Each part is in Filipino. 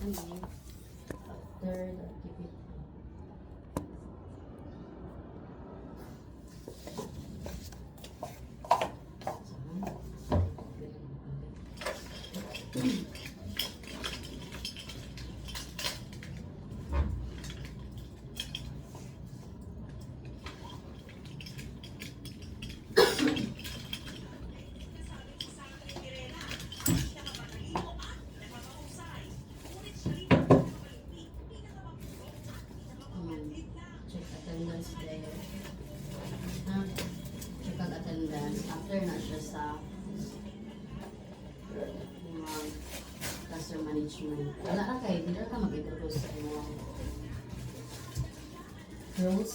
Ano? After the activity. Check attendance there. Check ang attendance. After na siya sa classroom management. Wala ka kayo, hindi ka mag-introduce sa mga rules,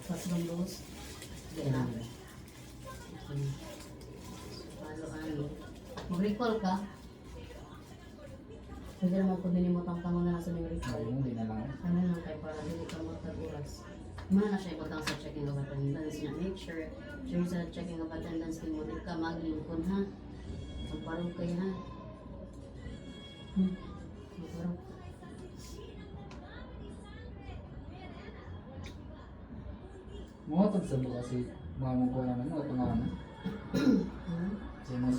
classroom rules. Hindi na. Okay. Ano. Mag-recall ka. Pwede naman kung dinimutang tango na nasa may recall. Hindi na lang. Ano lang kayo para hindi ka magtag-oras. Muna na siya ibutang sa checking of attendance niya. Make sure sa checking of attendance din mo, di ka maglingkod ha. Magparong kayo ha. Magparong. Mga tagsalo kasi mamang ko naman, mga pangalan. Kasi mas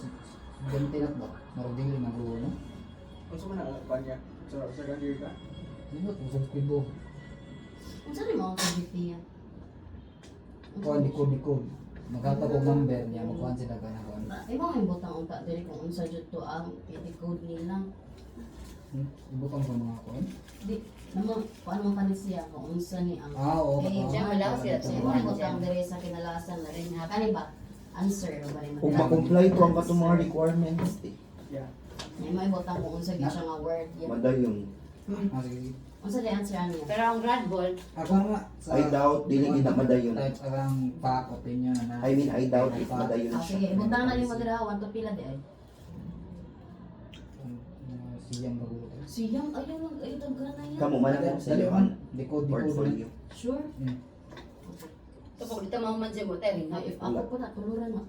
gantinak ba? Marading rin ang rulo, no? Gusto mo na alapan niya? Sa gandir ka? Hindi ba? Tusog kibo. Ang saan yung mga kabiti yan? Kuhan, likod. Magkatagog number niya, magkuhan sila ka na kuhan. Iba nga yung butang unta dili kung unsa jud to ang i-decode nila. Ibutang ko mga kuhan. Di naman paano man siya kung unsa ni ang Oo. diyan wala siya. Ito, Iba nga butang diri sa kinalasan na rin ha. Kani ba? Answer ba rin Kung ma-comply to ang katong mga requirements, Yeah. may butang kung unsa gyud siya nga word yan. madayon. Sige. Unsa di answer ani? Pero ang grad ball, Ako nga. I doubt, dili kita madayon. Type ang fact opinion na. I mean, I doubt if madayon Ah, siya. sige, butang na ni mo dira 1 to pila di ay. Siyang magulo. Siyang ayaw lang ayaw tag gana yan. Kamu man ako sa Dali iyo man. Likod. portfolio. Sure. ito po dito mga man siya mo, tayo Ah, if ako po na tuluran na.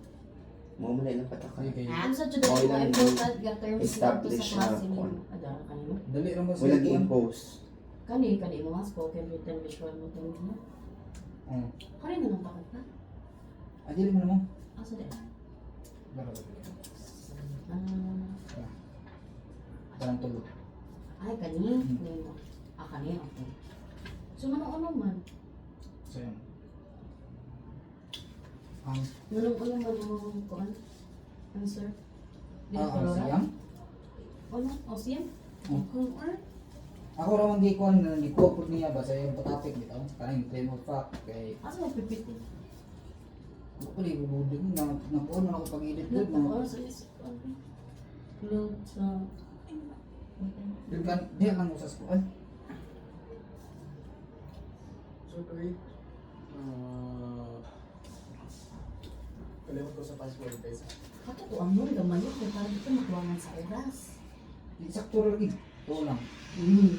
Mo man lang pataka. Okay. Ha? Unsa jud Okay ang lang important nga terms dito establish sa klase na nimo? kung Ada kanimo. Dali lang ba Wala gi-impose. Kani mo nga spoken written visual mo tong mo. Oo. Kani na lang takot na. Adili mo naman. Asa di? Baraw. Ah, Parang tulog. ay kani nimo. Ah kani okay. So ano man? So yun. Ang Ano man mo kuan? Answer. siyang. Ano? O siyang? Hmm. Kung or? Ako raman di ko po niya ba sa yung topic dito. Kaning claim of fact kay Asa mo pipiti? ako pala ibubudin na nakuha na ako pag-edit doon. Nagpapor sa isip ko. Load sa... Yung kan di lang usas ko. Ay, So, tuloy. Kalimot ko sa password guys. Kato ko ang nung gamay yun. Para dito makuwangan sa oras. sakto lagi. Ito lang.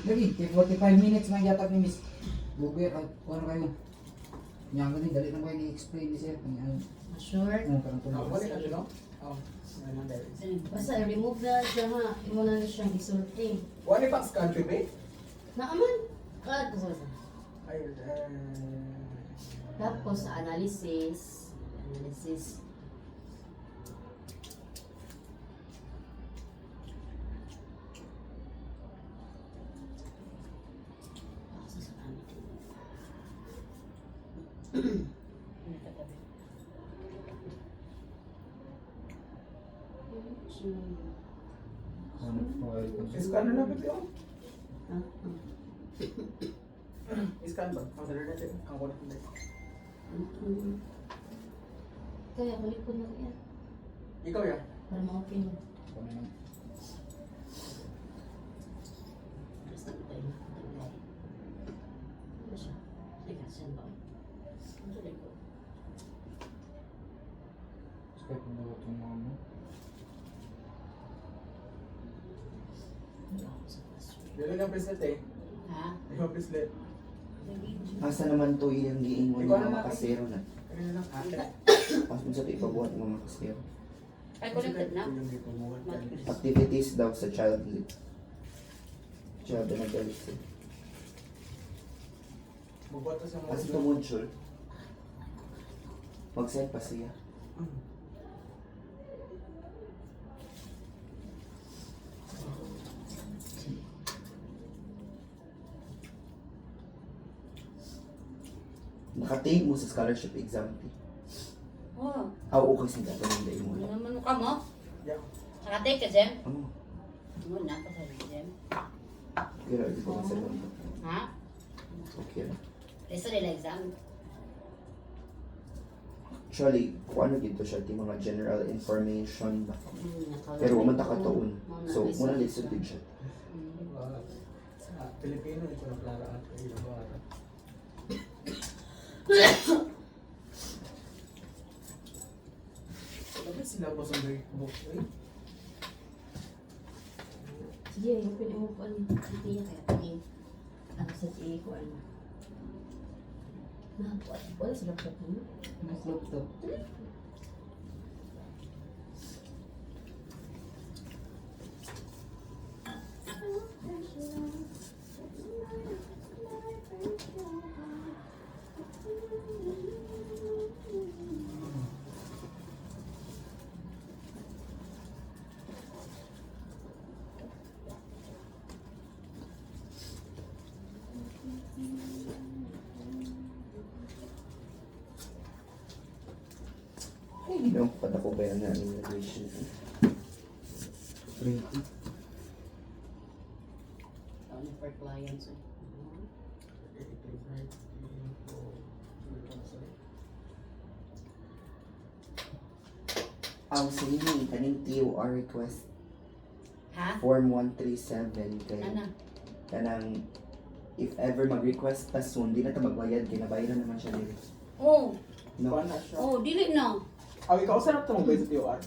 Lagi, 45 minutes na yatag ni Miss. Bugay, ano kayo? Yang galing, dali lang kayo ni-explain ni Sir. Sure. Parang tulog. Balik na no? Oh. Ano dahil? Basta remove na siya ha. Imo na na siyang isulti. Wala pang country ba? Naaman. Kat. Ay, Tapos sa analysis. Basta sa amin. scan na lang ito. Ah, Scan ba? Ang salar natin. Ang kulit na ito. Kaya balik ko na yan. Ikaw ya? Para ma-open yun. Basta ko tayo. Ano siya? Teka, saan ba? Ano sa likod? Skype mo ba itong mga mo? Wala ako sa password. Dili lang bracelet eh. ha? Ikaw bracelet. Asa naman to yung giingon ng Ikaw na mga lang. kasero na. Kanina lang. Pas mo sa ito ipabuhat ng mga kasero. Ay, connected na. Activities daw sa child leave. Siya ba nagalit siya? Magbuhat na siyang Kasi module. tumudsul. Mag-send pa siya. Nakatake mo sa scholarship exam. Oh, Okay sa dapat ng day mo. ano naman ka mo? Yeah. Nakatake ka, Jem? Oo. Muna pa sa Jem. Kira, di ko masagot. Ha? Okay na. Resto nila exam. Actually, kung ano dito siya, di mga general information ba? Pero Pero umanta ka taon. So, muna lisod din siya. Sa Pilipino, ito na klaraan ko ilang mga Dapat sila po sa book eh. Sige, yung pwede mo po ano. Hindi niya kaya tingin. Ano sa tingin ko ano. Wala sa laptop mo. Mas laptop. Yung padako ba yan na immigration? Pretty. Ano for clients eh. Sa inyo, kaning TOR request Ha? Form 137 kay Ano? kanang if ever mag-request pa soon, di na ito magbayad, kinabayaran naman siya dito. Oh, No? Kuha na siya. oh, dili na. Ikaw sarap ito mong sa TOR?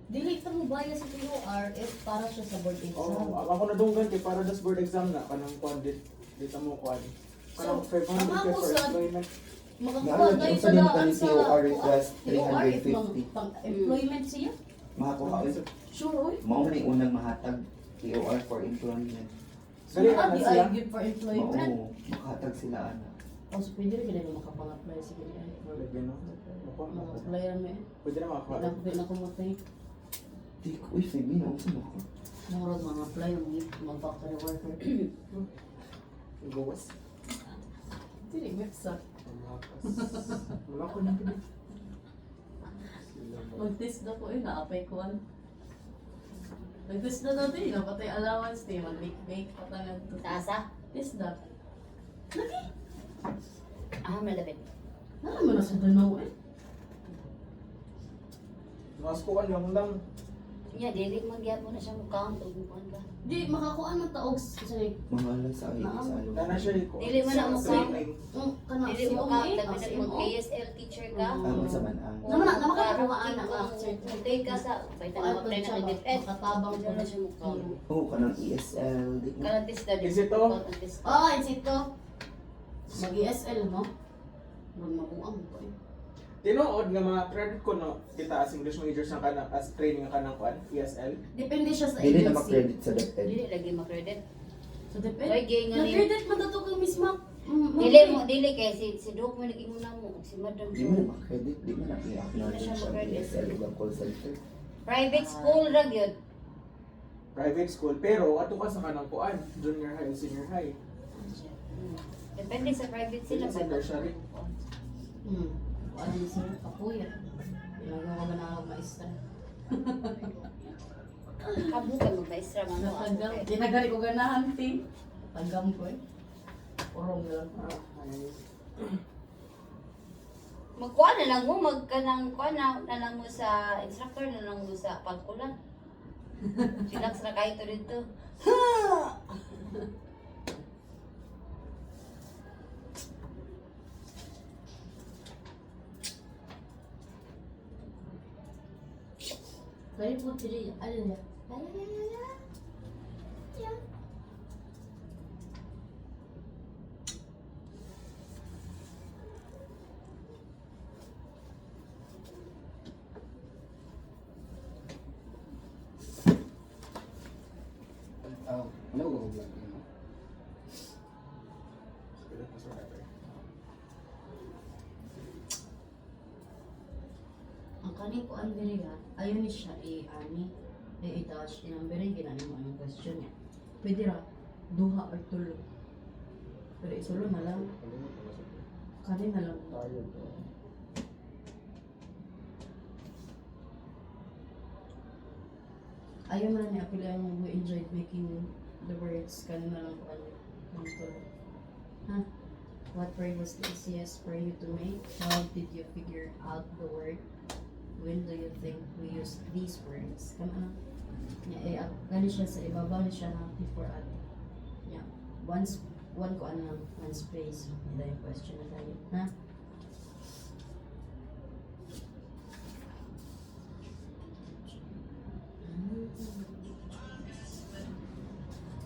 Dili ka mo bayad sa TOR if para siya sa board exam. Oo, ako na dunggan kay para das board exam na kanang kuan dito mo kuan. Kanang So, 500 ang ka ako for sa- employment. Makakuha Naalala, kayo yung sa sa din daan kani sa TOR request, TOR if 350. pang employment siya. Makakuha ko. Sure, oy. Mao man yung unang mahatag TOR for employment. So, Dali ano na di siya. ay good for employment? Oo, makahatag sila ana. O, so pwede rin ganun makapang-apply sa ganyan. Lagyan no. Mga-apply namin. Pwede na makakuha. Pinakupit na kumutay. Di ko, uy, Feby, nausan ako. Murag mga apply yung mag-factory worker. Gawas. Dili, website. Wala ko na pili. Mag-test na po eh, na-apply ko ano. Nag-test na natin, napatay allowance din, mag-make-make, patangan to. Taasa? Test na. Ah, malapit. Naman na sa Danaw eh. Mas ko lang. Nya, dili magyapon na siya mukha. Tugupan ka. Di, makakuha ng taog kasi Mahal lang sa IES, ano. Na siya ko. Dili man ang mukha. kana Dili si mo OMA, ka, ah, tabi si na mag OMA. ASL teacher ka. Ano sa manang. Naman na, makakakuha na nga. Take ka sa, pwede na mag-apply na kay DepEd. Makatabang Diyan na siya mukha. Oo, kanang ESL, di ko. Karantis na din. Is it to? Karantis. Oo, it's ito. Mag-ESL mo. Mabuang ko eh. Tinuod nga mga credit ko no, kita as English majors ng kanang as training ng kanang kuan, ESL. Depende siya sa Dili na agency. mag-credit sa DepEd. Dili lagi ma-credit. So depende. Oy, gay nga ni. Na-credit mo dato kang Miss Mac. Dili kay si Doc mo naging muna mo si Madam Di mo na Jo. mag-credit, di mo na i-acknowledge Di mo na siya ang mag-credit. ESL o call center. Private school ra gyud. Private school pero ato ka sa kanang kuan, junior high, senior high. Depende sa private sila Sa tertiary. Ano ni sir? Kapuya. Ginagawa ba na ako maestra? Kabukan mo maestra man mo. Natanggal. Ginagari ko ganahan, team. Tanggam ko eh. Urong lang. Magkuha na lang mo, magkanang kuha na lang mo sa instructor na lang mo sa kalkula. Silax na kahit dito. Kaya po tiri, ano niya? Ano ko vlog? kaning ko ang diri ha, ayaw ni siya i-touch, tinambirin, ginano mo ang question niya. Pwede ra, duha or tulo. Pero isulo na lang, kanin na lang. Ayaw mo na niya, pila yung we enjoyed making the words, kanin na lang ko ano, ang tulo. Ha? What word was the easiest for you to make? How did you figure out the word? When do you think we use these words? Come on. Yeah, gani siya sa ibabaw ni siya na before at. Yeah. One ko ano, one space. Ito yung question na tayo. Ha?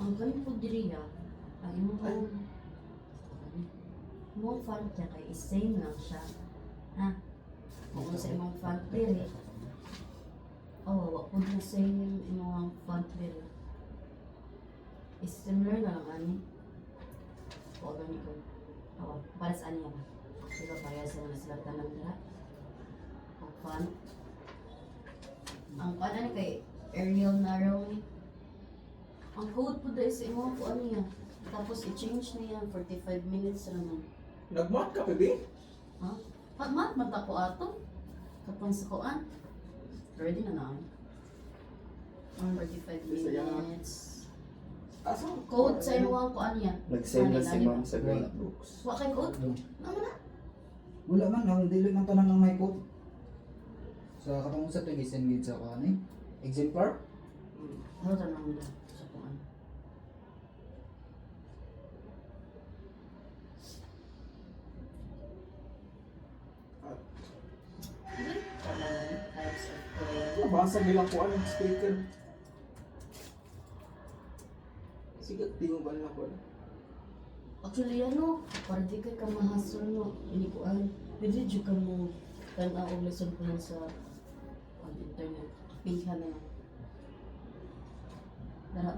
Ang galing po diri ha. Ang imong font niya kay same lang siya. Ha? Kung sa imong font diri. Oh, kung na same imong font diri. Is similar na lang ani. O gani ko. Oh, para sa aniya ba? Diba kaya sa mga silatan ng dira? Ang font. Ang ano kay Arial Narrow ni. Ang code po dahil sa imong po ano yan. Tapos i-change na yan, 45 minutes naman. Nag-mat ka, baby? Ha? Pag-mat, mata ko ato. Kapag sa kuan. Ready na na. 45 minutes. Asa? Code sa imong kuan yan. Nag-send na si Ano, ma'am sa grade books. Wa kay code? Ano na? Wala man, ang dili man tanan ng may code. Sa katong sa to listen gid sa kuan eh. Exemplar. Ano tanong nila sa kuan? Types of clay. Basa nila ko ang speaker. Sige, di mo ba na ko? Actually, ano, para di kay ka mahasol no, inikuan, pwede dyan ka mo tanaw og lesson plan sa internet. Piha na yan. Dara,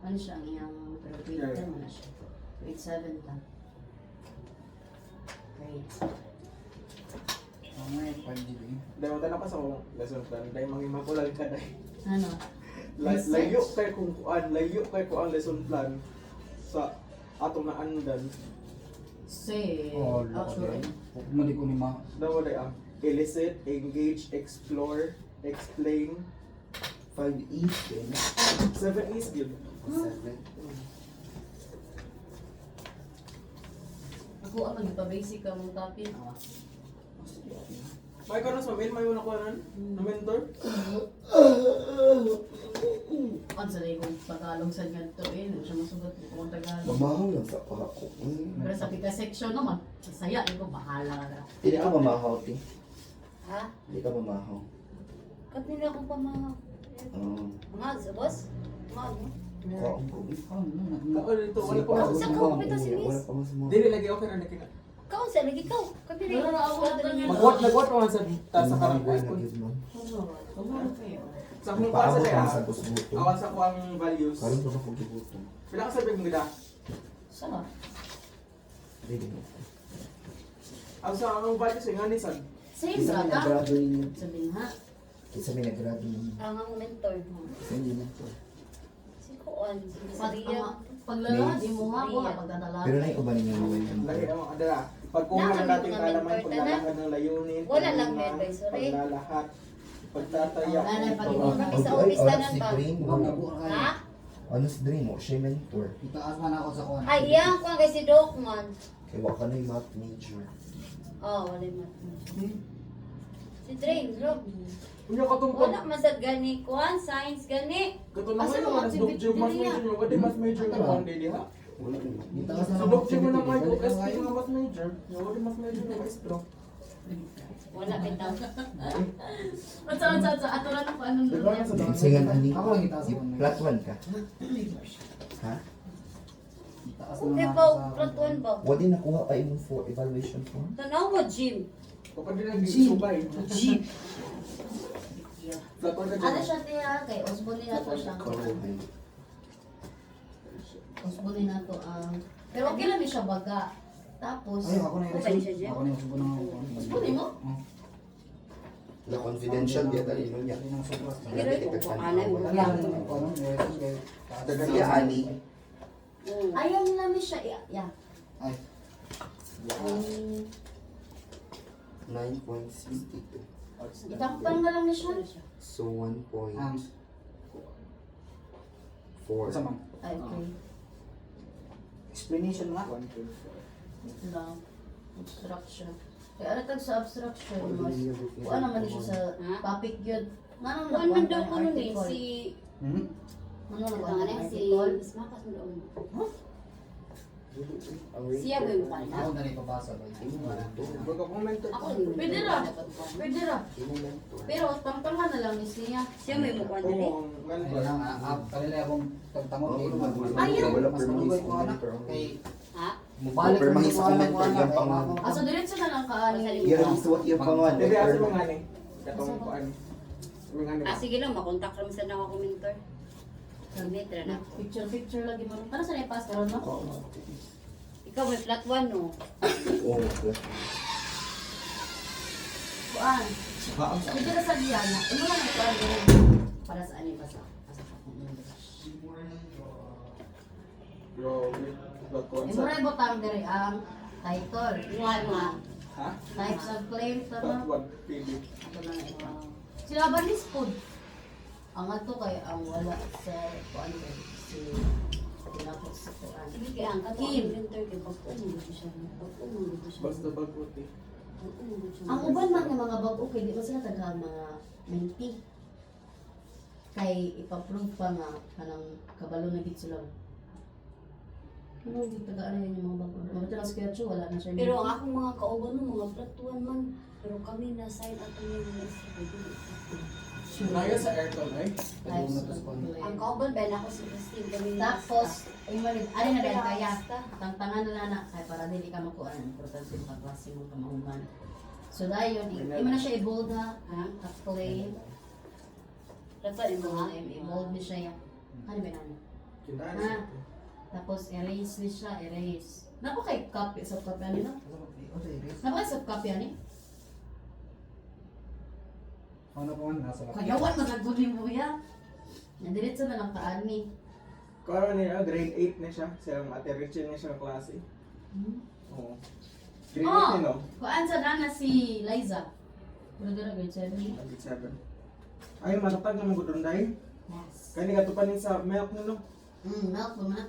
ano siya ang iyang, pero grade 10 mo na siya. Grade 7 ta. Great. Ang may 5GB. Dahil mo pa sa akong lesson plan. Dahil mangimakulal ka dahil. Ano? Layo kay kung kuan, layo kay ko ang lesson plan sa atong naandan. Say, Oh, actually, Mali ko ni ma. Daw dai ang elicit, engage, explore, explain. 5 E's din. 7 is good. 7. ako ang magpa-basic ka mong tapin. Oh. May ka na sa mail, may una ko na mentor. Ang sanay kong Tagalog sa ganito eh, nung siya masugot ko kung Tagalog. Mamahaw lang sa ako. Pero sa pika-section naman, saya, ito bahala ka. Hindi ka mamahaw, ti. Ha? Hindi ka mamahaw. Kat nila akong pamahaw. Mga sa boss? Mga mo? Kaon ko. Ako dito, wala pa ako. Sa kao, kapito si Miss. Wala pa mo sa mga. Dili lagi okay na nakina. Kao sa lagi kao. Kapiri. Pero ako na Nagwat pa man sa sa karang Mga iPhone. nag-give man. Kumaro kayo. Sa kung para sa Paabot lang sa kaya, busbuto. awan sa kuang values. Karon ko na kong gibuto. Pila ka sabi mo gida? Sama. Hindi mo. Ang sa anong values nga ni sad. Same Isa ba may ka? nag-grado ninyo. Sabihin ha. Isa may nag-grado ninyo. Ang ang mentor. Isa hindi na to. Si Kuan. Si Pag Maria. paglala, di mo nga ko pagdadala. Pero na iba ninyo mo yung Lagi mo adala. Pagkuha Naka, ng dating mga kalaman, mentor paglalakad ng layunin, Wala lang pagmuna, may advisory. paglalahat, pagtatayak. Wala na, Pag-inom kami sa Ay, office oras tanan si ba? Green. Wala po kayo. Ha? Ano si Dream mo? Siya yung mentor. Itaas man ako sa kuan. Ay, iyang kuan kay si Doc man. Kaya waka na yung math major. Oh, wala man. Si Drain, bro. Unya katong Wala man sad gani kuan, science gani. katong Asa naman mga mas dokjog mas activity major, wala mas major na kuan dili ha. Wala rin. Itaas na Sa ako. dokjog mo na may ko ST nga mas major, wala mas major na maestro. Wala bitaw. Unsa ato na ko anong Diba na sa dokjog? Singan ani. Ako lang itaas ako. Flat 1 ka. Ha? Itaas Okay na ba, ako sa plot 1 ba? Wadi nakuha pa yung for evaluation form. Tanaw mo, Jim. O pa din ang subay. Jim. Lakon ka Ano dyan. siya tiya kay Osborne na to siya. Karuhay. Osborne na to ang pero okay lang siya baga. Tapos Ay, ako na yung Okay siya, Jim? Ako na yung subo ng kuan. Osborne mo? Na confidential dia tali mo niya. Hindi nang sobra. Sige rin, kung pakanay mo. Wala na naman ko, ano, meron kayo. Siya ani. Ayaw nila mi siya. Yeah. Ay, 9.62. Itakpan nga lang ni siya. So 1.4. isa man. Ay, okay. Explanation nga. Ito lang. Abstraction. Kaya ano tag sa abstraction, mas kuha naman siya sa topic yun. Nga naman Kuan man daw nakuha ko ng nun eh, article. si... Hmm? Ano Ito nakuha nga ng na, si... article? Mas makas mo doon. Ang Siya ba yung kuan na? Ako na rin papasa ba? Magka-comment Ako Pwede ra. Pwede ra. mentor. Pero tamtangan na lang ni siya. Siya may mukuan na Oo, Ay, mentor. lang, kanila akong tagtangon kay Ayaw. mas malugay ko anak. Kay Ha? mubalik Pero ko mahis ko ako anak mentor yung pangalan. Ah, so diretso na lang kaani. Iya rin suwat yung pangalan. Dili asa mga ni. Katong kuan. Mga ni. Ah, sige lang, makontak lang sa naka commenter. Sa na. Picture lagi mo. Para sa ipas karon no? Ikaw may flat 1 no? Oo. Kuan. Pwede na sa Diana. Ano man ang kuan din para sa ani basa. Grabe. Dot Imo concept. ra botang diri ang title. Kuan nga. Ha? Types of claim Dot tama. 1 PD. Ito na nga ito. Sila ba ni food? Ang ato kay ang wala sa kuan kay si tinapos sa kuan. Sige kaya ang kato Kim. commenter kay pag-umulog siya. Pag-umulog siya. Basta bagbuti. Pag-umulog siya. Ang uban man nga mga bag okay di ba sila tagha mga menti. Kay ipa-prove pa nga kanang kabalo na gid sila. Ano di tagaan yun yung mga bag. Mabito lang sketch wala na siya. Pero ang akong mga kauban no, mga flat 1 man. Pero kami na sign ato yung list. Naya sa aircon ay. Types of claim. Ang kauban ba na ako si Christine kami na Tapos, imalig, ano na rin kaya, Basta. tangtangan na na, kaya para dili ka makuha, importante yung kaklase mong kamahuman. So dahil yun, ima na siya i-bold ha, claim, Dapat mo ha. i-bold ni siya, ano ba namin? Kinaan Ha? Tapos erase ni siya, erase. Napo kay copy, soft copy ano no? Napo kay soft copy ano? Ano po man nasa laptop. Kayawan magagulin mo ya. Nadiretso na lang kaani. Karon niya grade 8 na siya. Siya Ate Rachel niya siya klase. Oo. Grade 8 Oh! ni no? Kuan sa nana si Liza. Puro dira grade 7. Grade 7. Ay matatag na mo dai. Yes. Kani katupanin sa milk ni no. Milk mo na.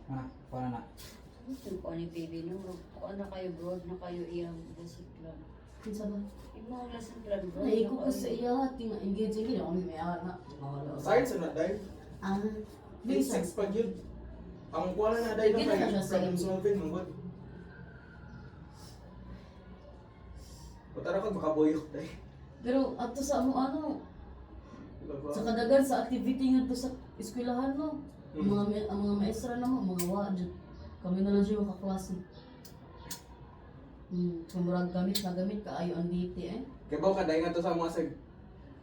Ha, paano na? Ito ko ni baby no. Kung na kayo broad na kayo iyang basic plan. Kinsa ba? Imo ang lesson plan bro. Ay, ko sa iya tinga engaging gid ako may ara. Science na dai. Ah, Grade 6 pa gyud. Ang kuha na dai no Hindi na kay siya sa problem inyo. solving mong Putara ka makabuyok dai. pero ato sa ano sa kadagan sa activity nga to sa eskwelahan no. Ang mga maestra na mo, mga wa jud. Kami na lang siya yung kaklase. Kumurag gamit na gamit kaayo ang DT eh. Kaya ba kaday nga to sa mga sag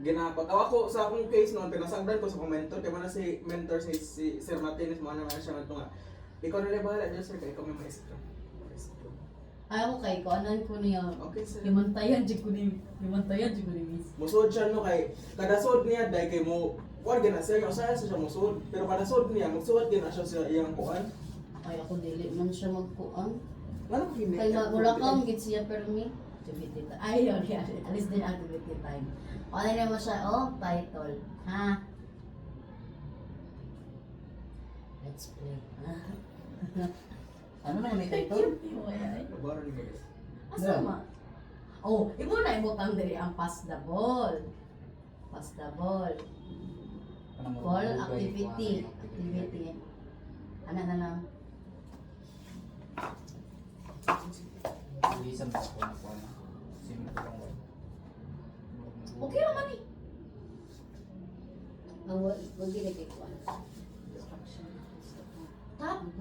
ginapot. Ako sa akong case noon pinasagdan ko sa commentor kay man si mentor si Sir Martinez mo na siya ngadto nga. Ikaw na lang bahala dyan sir kay ikaw may maestro. Ay ako kay kuanan ko niya. Okay sir. Limantayan jud ko ni miss. Musud siya no kay kada sud niya dai kay mo wala gina sir yung usahay siya musud pero kada sud niya magsuot gina siya sa iyang kuan. Ay ako dili man siya magkuan. Ano ko hindi? Kay wala kang gid siya permi. Activity time. Ay, yun, yan. Alis din activity time. O, ano naman siya? Oh, title. Ha? Let's play. Ano na yung title? Nabaro ni guys. Asa ma? Oh, imo na ibutang diri ang pass the ball. Pass the ball. Ball activity. Activity. Ano na lang? Isang pa ako na kuha na. Simple ko lang wala. Okay naman eh. Ang wag gid kay kuan. Instruction. Tapos,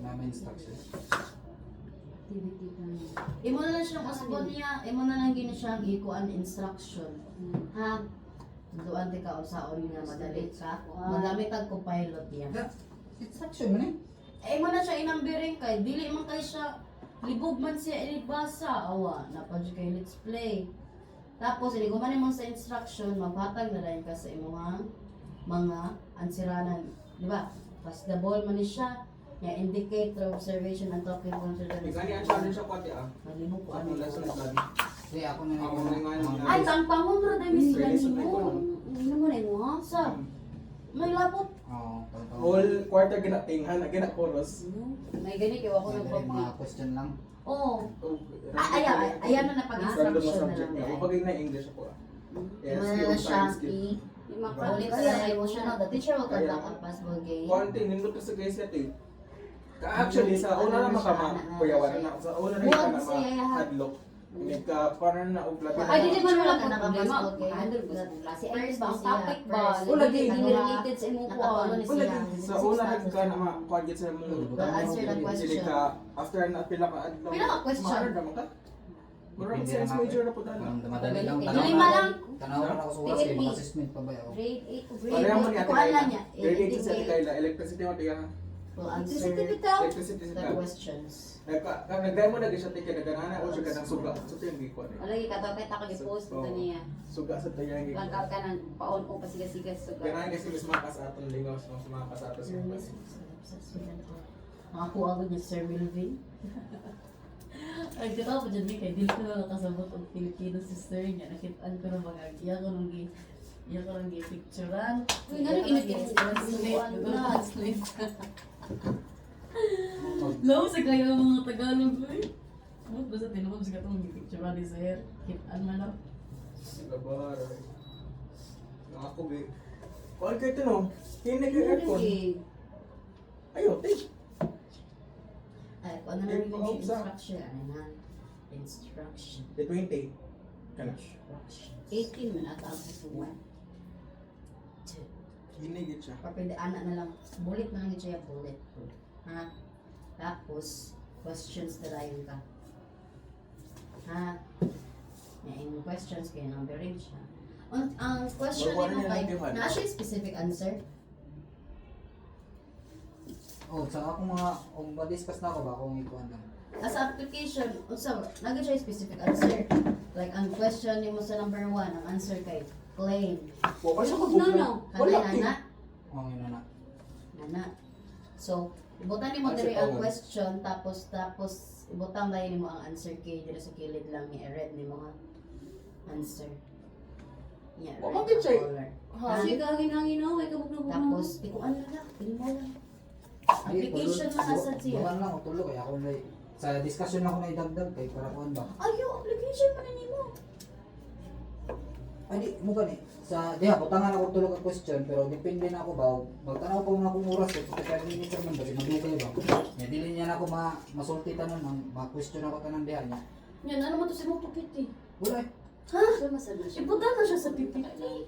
Mama instruction. Activity plan. imo na lang siyang usbon niya. Imo na lang gina siyang ikuan instruction. Ha? Doon di ka usaon nga madali ka. Magamit ang co-pilot niya. Instruction mo na eh. Eh mo na siya inambiring kay dili man kay siya libog man siya inibasa. Awa, napadyo kayo let's play. Tapos, hindi gumanin mo sa instruction, maghatag na lang ka sa imong mga ansiranan. Di ba? Pass the ball man ni siya. Ya indicate through observation and talking consider the Ikaw niya ang challenge ako ate ah. malibog ko Ano ano. lesson study? Kasi ako na Ako na nga nung- Ay, tangtangon mo dahil Miss Really, Lani sunay ko mo. lang. Ano mo na mo ha? Sa? May labot. Oo, totoo. Whole quarter ginatingan, ginakoros. May ganit yung ako Madali, nagpapag. mga question lang. Oo. Ayan na Random na napag-instruction na subject lang. na. Ay. Pag na English ako ah. Yes, Wala yung na siya. science kid. Yung mga Ulit kaya sa emotional. The teacher will conduct a possible game. Konti, nindot sa guys yate. Actually, sa una na makakuyawan na. Sa una na Buwag ka na siya, ha? ma-hadlock. Hindi ka, parang na uglat. Ay, di man wala Ka ka na problema. ka-possible game. Handle ko sa klase. Ay, First ba ang siya, topic ba? first. Wala, di. Hindi related sa imong Nakatulo kuwan. ni Wala siya. din. Sa una ka na ma-target sa mong Well, answer the question. Sili ka, after na pila ka adlaw. Pila ka question? Maaral naman ka. Marang Depende science lang ako. major na po dala. Madali lang. Yung lima lang. Tanaw na ako sa oras kayo, mga assessment pa ba ako? Grade 8 to grade Pareha mo ni Ate Kuhaan lang Kayla. niya. Grade 8 sa Ate Indicate. Kayla. Electricity mo tiya. Will answer Electricity bitaw. Electricity the sa questions. Nagdaya mo na siya tiya nagana o siya ka ng suga. So ito yung gikuan eh. Wala yung katapit ako i-post ito niya. Suga sa tiya yung Lang gikuan. ka ng paon o pasigas-sigas suga. Ganahan kasi mas makas atong lingos, mas makas atos Sir yung Miss, sa student ko. Nakakuha ko niya Sir Melvin. Ay, kita ko dyan kay dito na nakasabot ang Filipino sister niya. Nakitaan ko ng mga iya ko nung picturean. Uy, nga nung init yung Translate. translate. Law sa kaya ang mga Tagalog ko eh. Ano ba sa tinapos ka itong picturean ni Sir? Kitaan man ako. Nagabahar. Ako bi. Kuan kayo ito no? Kinig yung aircon. Ayaw, take. Ay, kung ano na rin yung instruction. Ano na? Instruction. The 20. Kana. Instruction. 18 man ata ang susuwan. Kinig siya. Pwede anak na lang. Bullet na lang siya bullet. Ha? Tapos, questions na tayo ka. Ha? Yung questions kaya numbering siya. Ang question Magwala mo niya kay, ng diwan. na siya specific answer? Oh, sa akong mga, kung ma-discuss na ako ba, kung ikuan lang. As application, unsa lagi siya specific answer. Like, ang question mo sa number 1, ang answer kay claim. Wala siya No, kabukla. no. Wala. Kanay nana? Oh, yun na. Nana. So, ibutan mo Answer diri ang tawag. question, tapos ibutan tayo nimo ang answer kay diri sa kilid lang ni read nimo ha. Answer. Yeah, Wa red man siya. color. Ha? Ha? Sige, hangin-hangin ako. Kaya kabuk-kabuk na. Tapos, ikuan na lang, mo lang. Application lang asad siya. Duwan lang, o tulo, kaya ako na, sa discussion lang ako na idagdag, kay para kuan ba. Ayo, application man nimo. Ay, di, mo gani. Sa, diha, butangan ako tulo ka question, pero depende na ako ba, magtanaw pa muna akong oras, eh, 45 minutes naman, kasi madugay ba. Nga, dili niya na ako masulti tanon, ma-question ako tanan diha niya. Yan, ano mo to si mo pupiti? Wala eh. Ha? So, masalo siya. Ibutan na siya sa pipiti.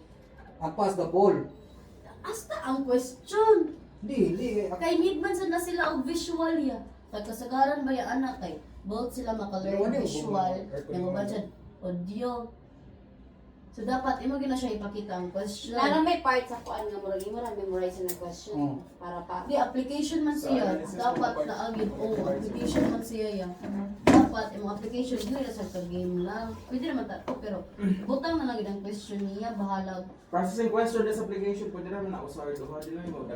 Ang pass the ball. Asta ang question. Dili, Kay need man na sila og visual ya. Kay kasagaran ba ya anak kay both sila maka-learn Wala yung visual, bumaba. yung ba siya audio. So dapat imo gina siya ipakita ang question. Lalo may part sa kuan nga murag imo ra memorize na question Oo. para pa. Di application man Sa siya. analysis Dapat mo, na agad part- o part- application man siya ya. Dapat imong application dili na sa game lang. Pwede naman tato pero butang na lang gid ang question niya bahala. Processing question this application, pwede naman na usar ito. Hindi na mo.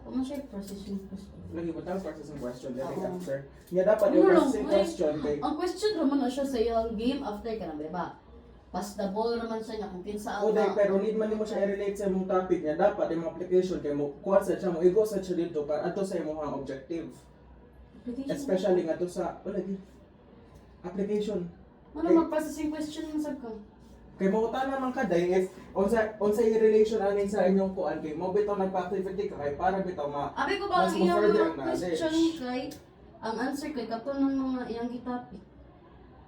Kung siya processing question. Lagi ba tayo processing question? Dili Oo. answer. Nga dapat yung Ano lang, processing uy. question kay Ang question naman na siya sa iyang game after ka na, di ba? Pass the ball naman siya niya kung kinsa ang O dahil pero need man nimo siya i-relate sa imong topic niya dapat imong application kay mo kuha sa siya mo igo sa siya dito para ato sa imong objective. application. Especially nga to sa lagi application. Ano mag-processing question mo sa ka? Kay mo ta naman ka dai if unsa i-relation anin sa inyong kuan kay mo bitaw nagpa-activity ka kay para bitaw ma Abi ko ba Mas ang iyang mo-further mga ang question knowledge. kay ang answer kay katon ng mga iyang gitopic.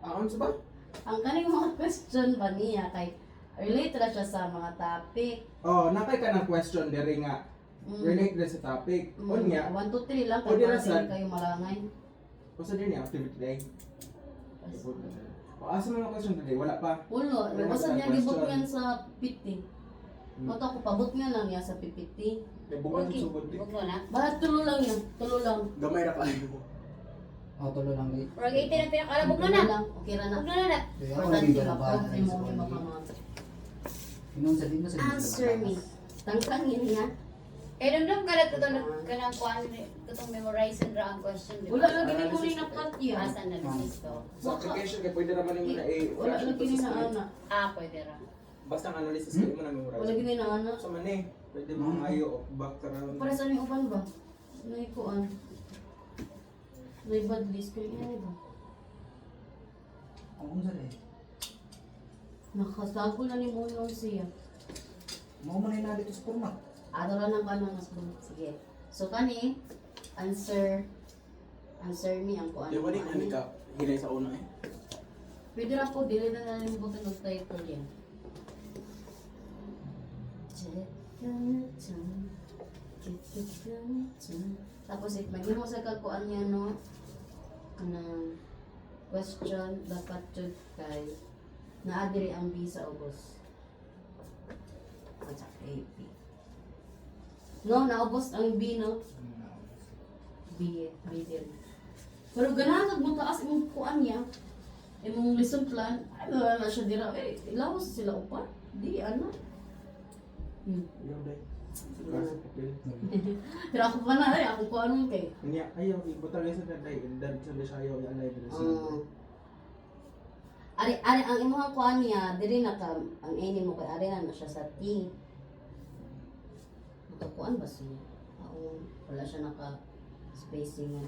ano ba? Ang kaning mga question ba niya kay relate ra siya sa mga topic. Oh, napay ka ng question diri nga relate na sa topic. Unya, 1 2 3 lang kay Pwede na para sa- din kayo malangay. usa din yung activity day. O asa mga question today? Wala pa. Ulo, Wala na nabasa sa niya gibot question. yan sa PPT. Moto ko pabot nga lang niya sa PPT. Kay bukan Okay. sa sugod. Buklo na. Bahat tulo lang yan, tulo lang. Gamay ra kayo. tulo lang late. Murag 18 ang pinakalabog na na. Okay ra na. Huwag na na. Kaya ako Importante naging ba? galabahan Pag na mo sa yung kanya. makamang. Inun sa din na sa Answer me. Tangkangin niya. Eh, nandun ka na ito kanang kuhan, itong memorize ra ang question. di ba? Wala lagi ni mo ni nakat yan. Asa na listo. Sa application kay pwede naman yung na Wala lagi ni na ana. Pwede ra. Basta ang analysis kayo mo na memorize. Wala lagi ni na ana. Sa man pwede mo ayo o background. Para sa aming uban ba? Nay kuan. May bad list ko yan ba? Ang unsa eh. Nakasago na ni mo yung siya. Mao man na dito sa format. Ato lang ng kanon mas bulit. Sige. So kani, answer me ang kuan. Di ba rin ano ka hilay sa una eh? Pwede ra po, dili na nalimutan ng title yan. Tapos maging mo sa kakuan niya no, kanang question dapat jud kay naadiri ang B sa ubos. At sa AP. No, naubos ang B no? B din. Pero ganahan mo taas imong kuan niya. Imong lesson plan, ay wala na siya dira. Eh, ilawas sila upat. Di, ano. Ikaw day. Kasi papel. Pero ako pa na, ako ko anong kay. Kanya ayaw ibutang sa day dad sa Bisayo ya alay dito sa. Ari ang imong kuan niya, diri na ka ang ini mo kay ari na siya sa T. Makakuan ba siya? Wala siya naka spacing nga.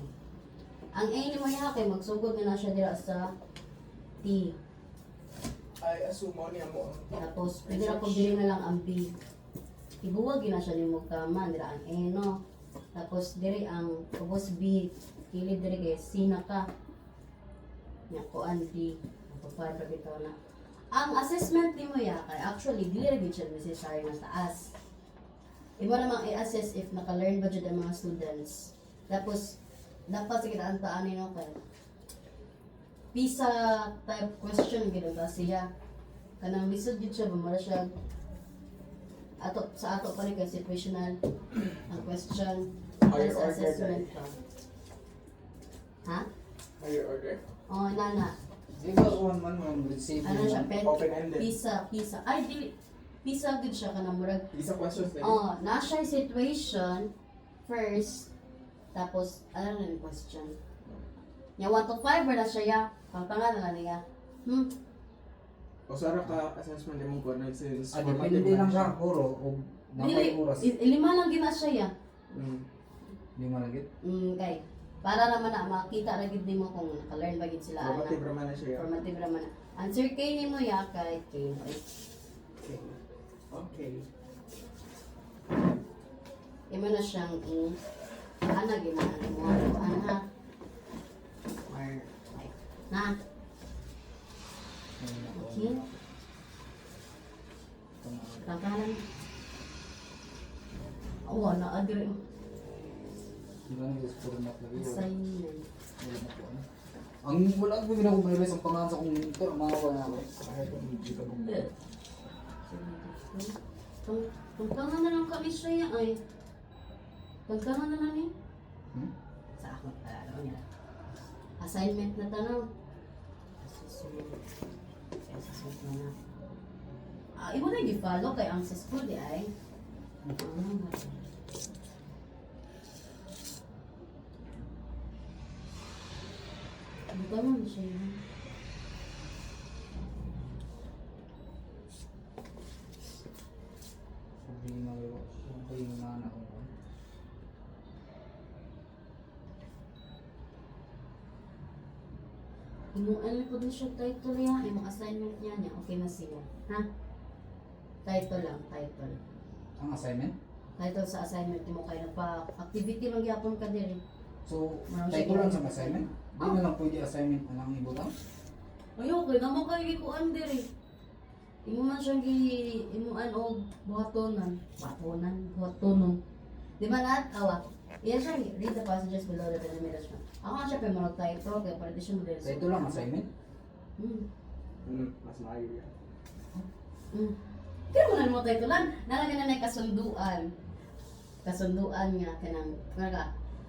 Ang ini mo ya kay magsugod na siya dira sa T. Ay asumo niya mo. Tapos pwede ra ko diri na lang ang B. Ibuwag na siya ni mo kaman dira ang E no. Tapos diri ang ubos B, kilid diri kay C na ka. Nya kuan B. Pagpapar pa bitaw na. Ang assessment nimo ya kay actually dili ra gyud siya necessary na taas. Imo namang i-assess if naka-learn ba jud ang mga students. Tapos dapat sa kita antaan nino kay PISA type question gid ba siya. Kanang lisod gyud siya ba siya sa ato pa rin kay situational ang question Higher sa order assessment pa. Ha? Higher order. Oh, nana. Di ba one man man receive. Ano siya? Open-ended. PISA. Ay, dili. PISA good siya kanang murag. Isa questions lang. Oh, na siya situation first. Tapos, ano na yung question? Nya 1 to 5 na siya ya. Pangpangan na niya. O sara ka assessment imong kuan since Depende lang ka puro o Dili, napay oras. lima lang gina siya ya. Di man lagi. Kay para naman na makita ra gid nimo kung naka-learn ba gid sila ana. Formative raman na siya. Formative ra man. Answer kay nimo ya kay kay. Okay. Okay. Imo na siyang ana ginaan mo ana. Or like na. Okay. Tangkalan. Oh, na adre Di ba nang sa format lagi. assignment. Wala na po, ano. Ang wala ko ginagawa sa pangalan sa kong monitor, mga wala ako. Tungkangan na lang kami siya ay. Tungkangan na lang ni. Sa ako ano niya. Assignment na tanong. Assessment na. Imo na gi-follow kay ang sa school di ay. Buka mo siya. Sabi nga ko yung nana ko. Ano po din siya title niya, yung assignment niya okay na siya. Ha? Title lang, title. Ang assignment? Title sa assignment mo kayo nagpa-activity magyapon ka din. So, Marami siya title lang ginagawa. sa assignment? Di na lang pwede assignment na lang ibutang? Okay, naman kayo gikuan diri. Imo man siyang imuan og buhatonan. Buhatonon. Di ba na awa? Yes, sir. Read the passages below the denomination. Ako nga siya pa mga title kaya para di siya model. Title lang assignment? Mas maayo yan. Kaya mo na mo titulan, nalagyan na may kasunduan. Kasunduan nga kanang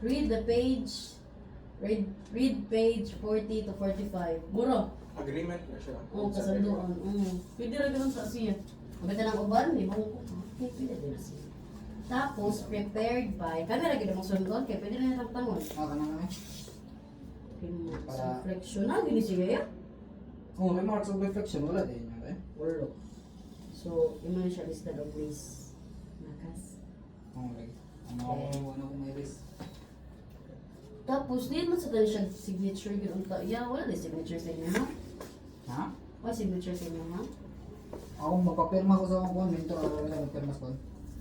read the page Read page 40 to 45. Mura. Agreement na siya. Oo, kasaluan. Pwede rin ganun sa siya. Maganda ng uban, di ba? Okay, pwede din na siya. Tapos, prepared by, kami rin kita mong sundon, kaya pwede rin itang tangon. Kanang na. Para- Reflection na, gini siya ya? Oh, may marks of reflection wala din yun eh. Wala. So, imo na siya listed of ways. Nakas. Oh, like ano ko may risk. Tapos, di man sa tayo siya signature yun. Yeah, wala din signature sa inyo, ha? Ha? Wala signature sa inyo, ha? Ako magpapirma ko sa akong mentor ako sa magpirma ko.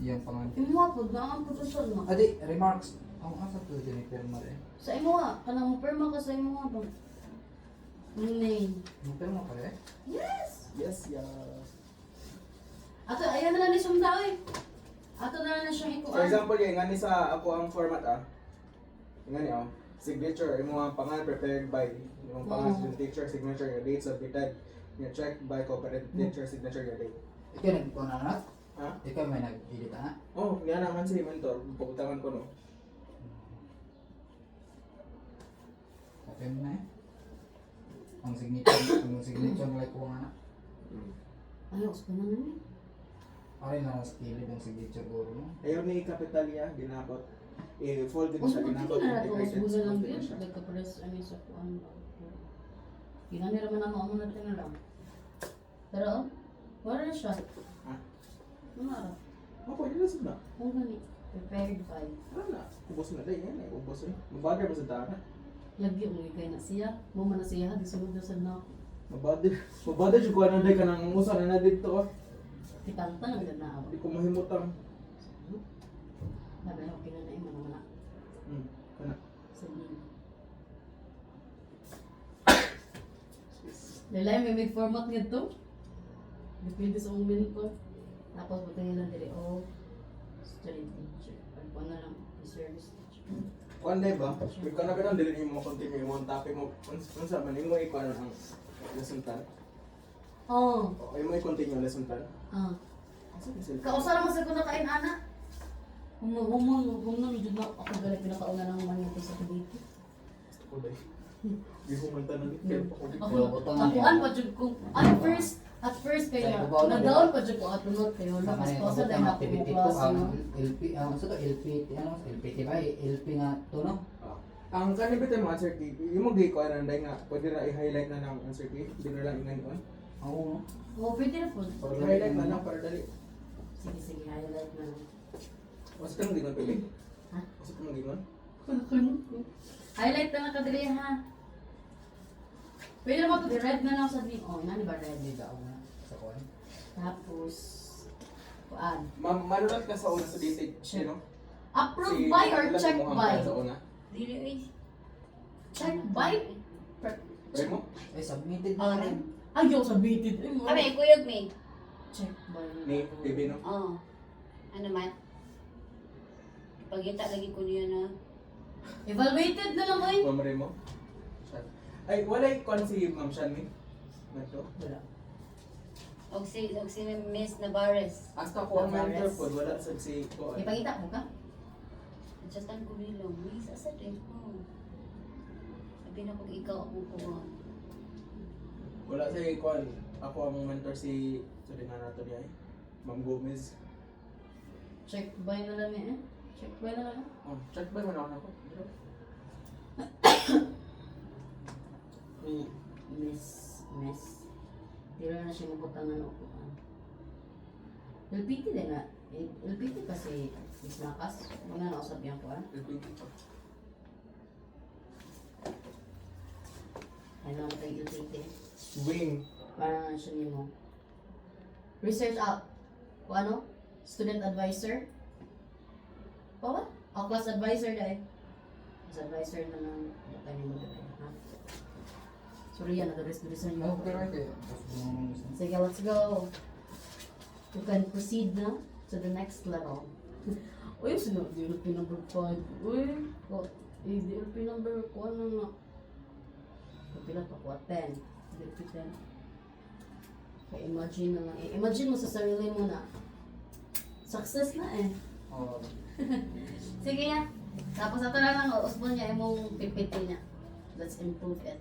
Iyan pangalan. Imo po, naang protosyal na. Adi, remarks. Ako asa to din pirma rin. Sa imo ha, kanang mo perma ka sa imo ha ba? Name. Magpirma pa rin. Yes! Yes, yeah. Ato, ayan na lang ni Sumda, oy. Ato na lang na siyang For ikuan. example, yung ngani sa ako ang format ngani signature, imo ang pangalan prepared by, yung pangalan Oo. ng teacher, signature, your date submitted, yung checked by cooperative teacher, signature, your date. Ikaw nagkuha na na? Ha? Ikaw may nag-edit na? Oh, nga naman si mentor, pupuntahan ko no. Okay mo na eh. Ang signature nila ko nga na. Ayos pa na naman. Aray na sa kilid ang signature ko no. Ayaw ni Kapitalia, ginakot. Fold din Mas siya, magkita ginakot, na natin, mas integrated, buga lang fold din din. siya. Nagkapares, ano sa kuan ba? Ginanira man naman ako natin na lang. Pero, wala na siya. Ha? Mara. Oh, pwede na sila. Kung gani, prepared by. Ano na? Ubos na din yan eh, ubos eh. Mabadar ba sa dana? Lagi mo kay na siya. Mama na siya, di sunod na sa na. Mabadar. Mabadar yung kuha na din ka ng usa na dito Kitantang ang na ako. Hindi ko mahimutang. Sabi ako kinanain mo naman ako. Kana. Sa din. Lalay, may format nga to. Depende sa mong mentor. Tapos patayin lang dili, student teacher. Pagpo na lang, service teacher. Kuan day ba? Kung ka na ganun, dili mo continue mo ang topic mo. Kung sa man, mo ikuha na ang lesson plan. Oh, O, mo i-continue ang lesson plan. Kausa naman sa kuna kain ana. Humon jud na ako gali pinakauna nang manito sa dito. Ko day. Di ko man tanan dito. Ako pa jud ko. At first kaya na down pa jud ko at lunot kayo na mas pausa dahil ako activity mo ko klase ang no. LP, ano sa to LPT, ano LPT ba? LP nga to no? Ang kanibit ang answer key, yung mag-ikuha na day nga, pwede na i-highlight na ng answer key. Hindi na lang ingan-on. Oo no. Oh, pwede na po. Highlight na lang para dali. Sige, highlight na lang. Kasi kang gingon pili. Ha? Kasi kang gingon. Highlight na lang kadali ha. Pwede naman ito, red na lang sa din. Oh, nani ba red? Hindi daw na sa kuan. Tapos, kuan. Manulat ka sa una sa dating, you know? Approved by or ilan check mo ang by? sa una? Dili eh. Check by? Try mo? Eh submitted Oh, na rin. Ayaw sabitin. Kami, kuyog mi. Check by. Ni Bibi, no? Oh. Ano man? Pagkita lagi ko niya na. Evaluated na lang ay. Mamari mo? Ay, wala yung si Ma'am Shani. Nato. Wala. Og si Miss Navarez. Hasta ko ang mentor po, wala sa si ko. Ipakita mo ka? Adjustan ko nilo. Miss, asa din ko. Sabi na kung ikaw ako ko. Wala sa Kuan. Ako ang mentor si sabi nga nato niya eh. Ma'am Gomez. Check by na lang eh. Check by na lang. Oh, check ba man ako? Miss. Tira na siya mabutangan o kuan. LPT din na. LPT kasi is nakas. Muna na usap yan kuan. Ano ang tayo LPT? Wing. Parang ano siya niyo mo. Research out. Kung ano? Student advisor. Pa ba? O class advisor dahil. Class advisor na ng tayo mo dahil. Ha? Sorry yan, nag-rest-rest na Oh, pero yun. hindi. Tapos bumang gusto. Sige, let's go. You can proceed now to the next level. Uy, sino? DLP number 5. Uy, DLP number 1 na nga. Pila pa ko, 10. DLP 10. Okay, imagine na lang. Imagine mo sa sarili mo na. Success na eh. Oh, Sige yan. Tapos ito na lang, usbon niya, imong pipiti niya. Let's improve it.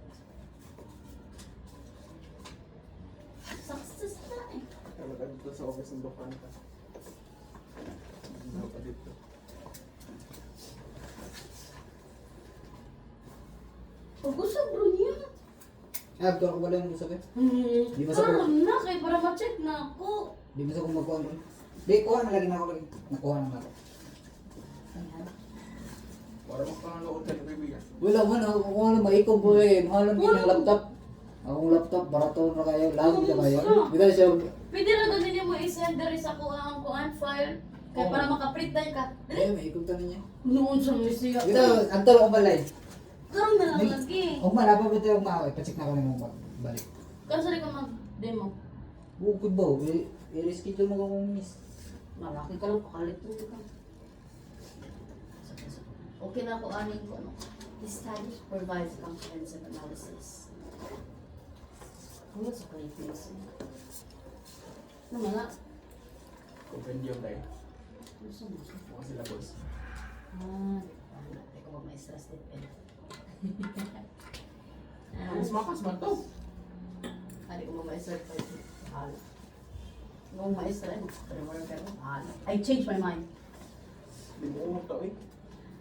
Success na eh. Talaga dito sa office ng Dokan ka. Hindi pa dito. Pag gusto bro niya. Ah, ito ako wala yung gusto ko. Di ba sa Karoon na kay para ma-check na ako. Di ba sa kung magkuhan ko? Di, kuha na lagi na ako lagi. Nakuha na ako. Ayan. Para magpangalood ka na bibigyan. Wala man, ako kung ano, maikom po eh. Mahal lang yung laptop. Akong laptop, barato na kayo, lag na kayo. Bita siya, Pwede na doon ninyo mo i-send diri sa kuha ang file. Kaya para makaprint tayo ka. eh, maikom tayo niya. Noon sa museum. Ito, ang talo ko balay. Karoon na lang lagi. Kung malapa ba tayo mga ipacheck na kami mo balik. Kasi ka mag-demo. Bukod ba, i-reschedule mo kung miss. Malaki ka lang, pakalit mo ka. Okay na ako aning ko ano. This study provides comprehensive analysis. Ano sa Philippines? Ano nga? Compendium tayo. Ano sa mga? Mga sila boss. Teka ko may stress din pa. Mas makas man to. Hindi ko ma-stress pa. Hala. Kung ma-stress, I changed my mind. Hindi mo umang to eh.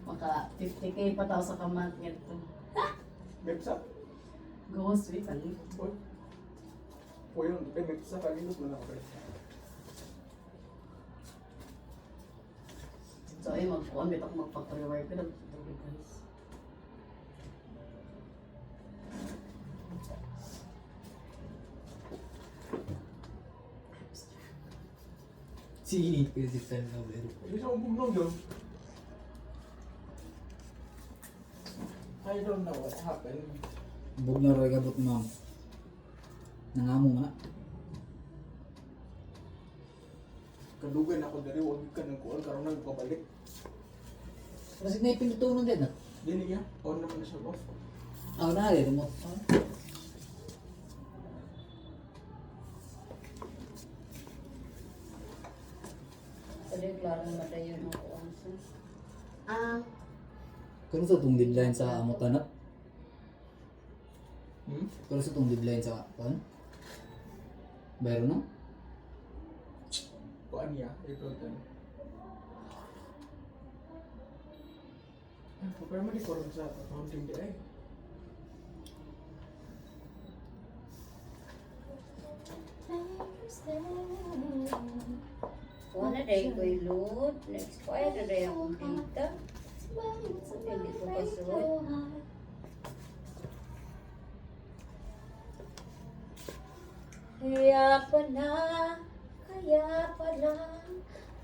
Maka 50k pa tao sa kamat nito. Mepsa. Go sweet ano. Uy. O yun, mepsa kalindos mo na ako. So ay magkuhan, bit ako mag-factory work ko. Guys. Si Physical Novel. Hindi siya umbublog yun. I don't know what happened. Bug na rin kabot mo. Nangamo nga. Kadugan ako dari, huwag ka ng kuwan, karoon na pabalik. Kasi na ipinutunan din ah. Dili niya, on naman na siya off. Ako na rin, remote. Pwede klaro naman tayo yung kuwan sa. Kano sa itong deadline sa amutanat? Hmm? Kano sa itong deadline sa kuan? Bayro na? Kuan niya, April 10. Pero mali ko rin sa accounting di ay. Kuha na dahil ko load. Na-expire na dahil akong data. Hindi ko pasuot. Kaya pala,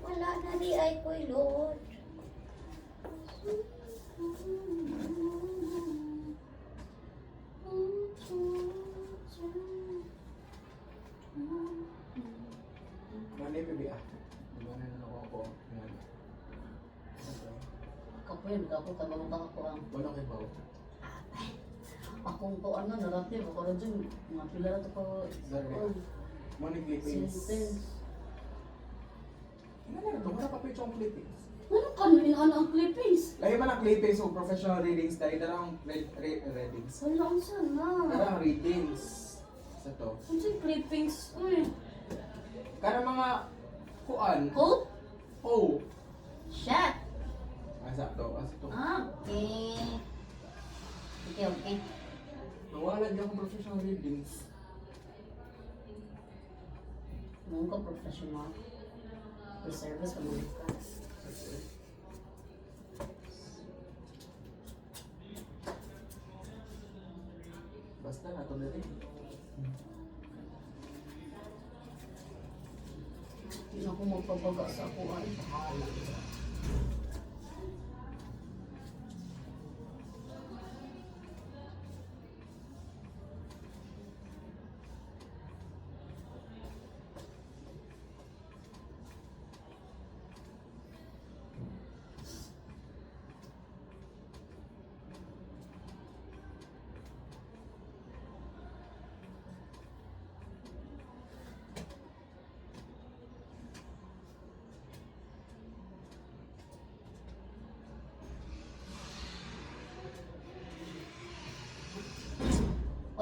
wala na di ay ko'y load. Mani bibi ah. Gimana na ako. Yan. Ako yun, ako tabang ako ang Wala kay Bao. akong to ano narrative ako rin dyan mga pila na to ko Mani clippings. sentence. Ano na ito? Wala pa picture ang clippings. Ano ka no inaan ang clippings? Lahi man ang clippings o professional readings dahil darang readings. Wala ang sana. Darang readings. Sa to. Ano sa clippings? Uy. Kada mga kuan. Hope? Oh. Shit. Asa to. Okay. Okay. Nawala din akong professional readings. Nung ko professional. May service ka muna ka. Basta na to na rin. Hindi na ako magpapaga sa ako ay bahala.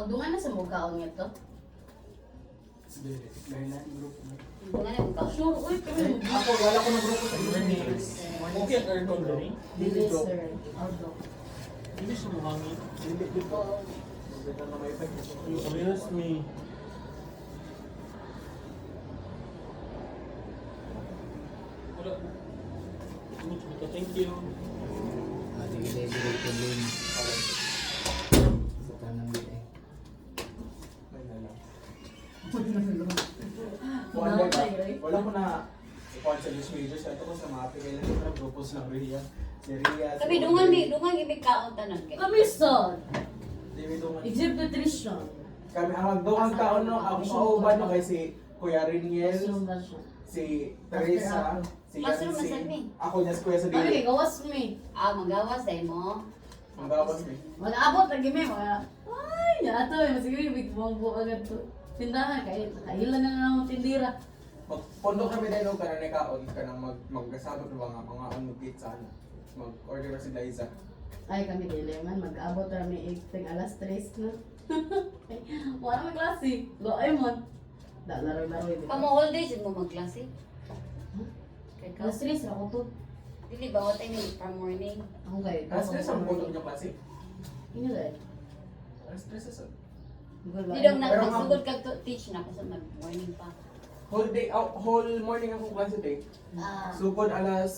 Magdungan na sa mukhaon niya to. Dahil na group na. Bunga na yung Sure, uy, kami Ako, wala ko na grupo sa Morning. Okay ang aircon rin. Dili, sir. Outdoor. Hindi siya muhangin. Hindi, dito. Maganda na may effect. Yes, me. Wala. Thank you. Sige, sige, problem. Sa tanang eh. Ay, na lang. Nakakay, right? Wala ko na support sa Luis Majors. Ito ko sa mga apikailan na grupos ng Ria. Si Ria. Kami dungan ibig kaon tanan kay. Kami sa Dimi dungan. exhibit nutrition. Kami ang magdungang taon no. Ako kauban no kay si Kuya Riniel, Classroom na siya. si Teresa, si Classroom na Yancy. sad mi. Ako niya si Kuya sa Kami dili. kay gawas me. Magawas dahil mo. Ang gawas ni. Wala abot lagi me. Ay, yato eh. Masiguro yung big bombo agad to. Tindahan, kailan na lang ang tindira. Magpondo kami dahil ka na nikaon ka nang magkasabot ba nga mga pizza na. Mag-order na si Liza. Ay, kami dili man. Mag-abot kami 8 alas 3 na. Wala may klase. Go, ay mo. Laro-laro yun. Kamo all days mo magklase. Kay ka. Alas 3 ako to. Dili ba what I mean from morning? Ako kayo. Alas 3 ang puntong niya klase. Ino dahil. Alas 3 sa Di daw Pero nagsugod ka to teach na kasi mag morning pa. whole day, whole morning akong klase day. Ah. Sugod alas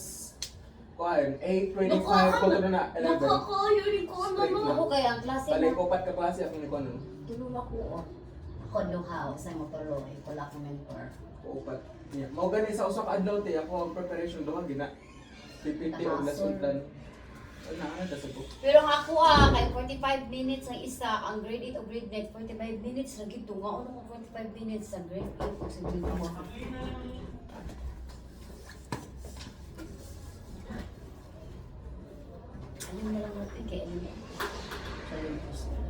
8:25 Naku, ko na 11. Nakakayo ko Straight lang. Ako kaya ang klase Balik na ko pat ka klase akong ni Konon. Tulong ako. Ako duha. Sa mo tuloy. Wala akong mentor. Upat. Yeah. Mao gani sa usa ka adlaw te ako ang preparation duha gina. PPT o lesson plan. Ano na sa ko. pero ang ako kay 45 minutes ang isa, ang grade 8 o grade 9 45 minutes ra gid nga ano ko 45 minutes sa grade 8 o sa grade 9. Ano na lang natin kay ano na.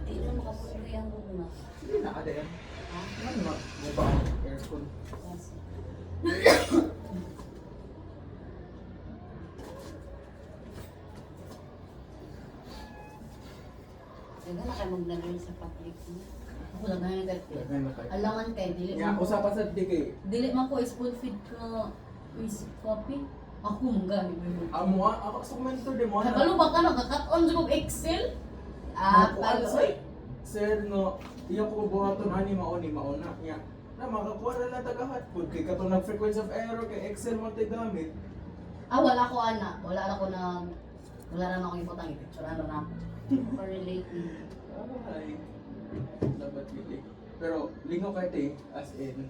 Di na makapuloy ang bunga. Hindi na kada yan. Ha? Ano na? Mo ba aircon? Kasi. Diba na kayo mag-learn sa public mo? Ako lang na nagkat. Daghan na kayo. Alangan kay dili Nya man ko. usapan sa di kay Dili man ko spoon feed ka with coffee. Ako mong gani mo yun. amo ako sa mentor de mo. Kabalo ba ka nakakat-on sa kong Excel? Kuan say. Sir no, iyo ko buhaton ani mao ni mao na nya. Na makakuha na lang tagahat pud kay katong nag frequency of error kay Excel mo tay gamit. Wala ko ana. Wala na ko na wala na akong ipotang i-picture ano na. Correlating. Ay. Dapat gili. Pero lingo kay te as in.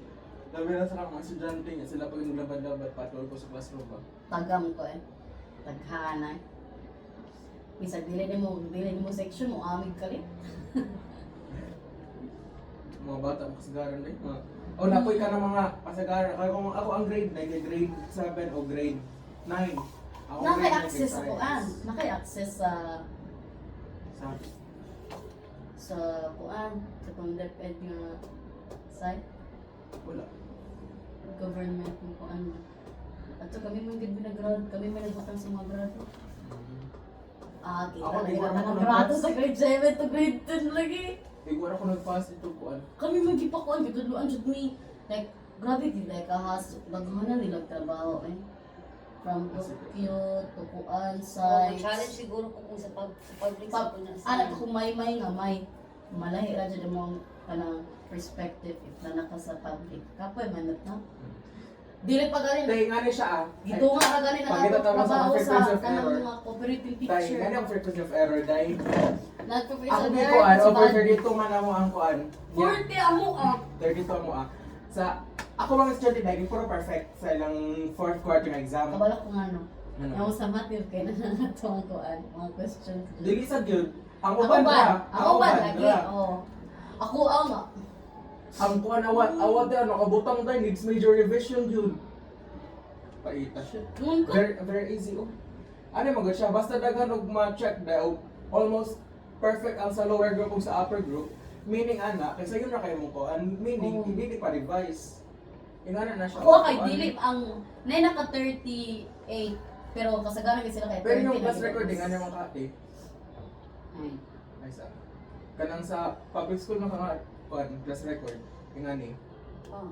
Labi na sa mga estudyante niya sila pag naglabad-labad patol ko sa classroom ba. Tagam ko eh. Taghanay. Bisag dili mo section mo amig ka rin. Mga bata ang kasagaran din. O napoy ka ng mga kasagaran. Kaya kung ako ang grade 9, grade 7 o grade 9. Ako ang grade 9 Nakay-access kay ako science. Nakay-access Sa sa kuan sa DepEd nga site wala. government mo kuan. At so kami man gid binagrad, kami man nagbutang sa mga grado. Kita Ako, lagi di ko na naman mga grado sa grade 7 to grade 10 lagi. Iguara ko nag-pass ito kuan. Kami man gid pa kuan gitudloan jud ni like grabe gid like kahas daghanan nila trabaho eh. From Tokyo to kuan sa Challenge siguro ko kung sa public sa kuna anak ko may nga may malahi ra jud mo kanang perspective if na naka sa public. Kapoy man na. Dili pa ganin. Dahil nga ni siya Gitunga ra ganin ang Pagkita ato tama sa trabaho frequency sa of kanang error. mga cooperative Dahil teacher. nga ni ang frequency of error dahil. Nag-professor Ako di Derek, kuan, si over Bad. 32 man mo ang kuan. 40 amo 32 mo Sa ako mga estudyante dahil puro perfect sa ilang fourth quarter nga exam. Kabala ko nga no. Ano? Yung sa math yun kaya nananato ang kuan, mga questions. Dili sa gyud. Ang Ako uban ba? ra. Ako ba lagi? Oo. Ako nga. Ang kuan awat ano kabutang dahil needs major revision gyud. Paita siya. Nung ko. Very easy oh. Ano magod siya basta daghan og ma-check daw almost perfect ang sa lower group ug sa upper group. Meaning ana kasi yun na kayo mo ko. And meaning Oo. hindi pa revise. Ingana na siya. Ako kay Dilip ang nay naka 38 pero kasagaran kasi sila kay 30. Pero yung na class ginawas. recording ano yung kati? Ay. Ay sa. kanang sa public school mga kuan class record ingani. Oh.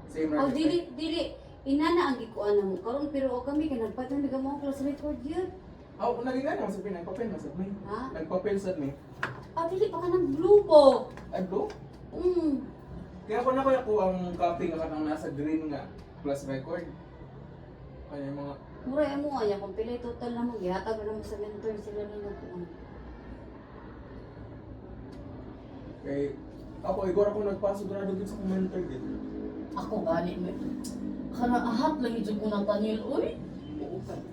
Same Oh, record. dili. Inana ang gikuan mo karon pero o kami kay nagpatay nga mo class record yun. Oh, nagingani mo sa pinay papel na sa may. Ha? Nagpapel sa may. Ah, dili pa ka ng grupo. Adto. Kaya ko na ko ang copy nga kanang nasa green nga class record. Kaya mga Mura mo nga kung pila total na mo gihatag na mo sa mentor sila ni nagkuan. kay ako igor ako nagpasok na dugid sa commenter gid. Ako gani mo. Kana ahat lang yung ko ng tanil. Uy!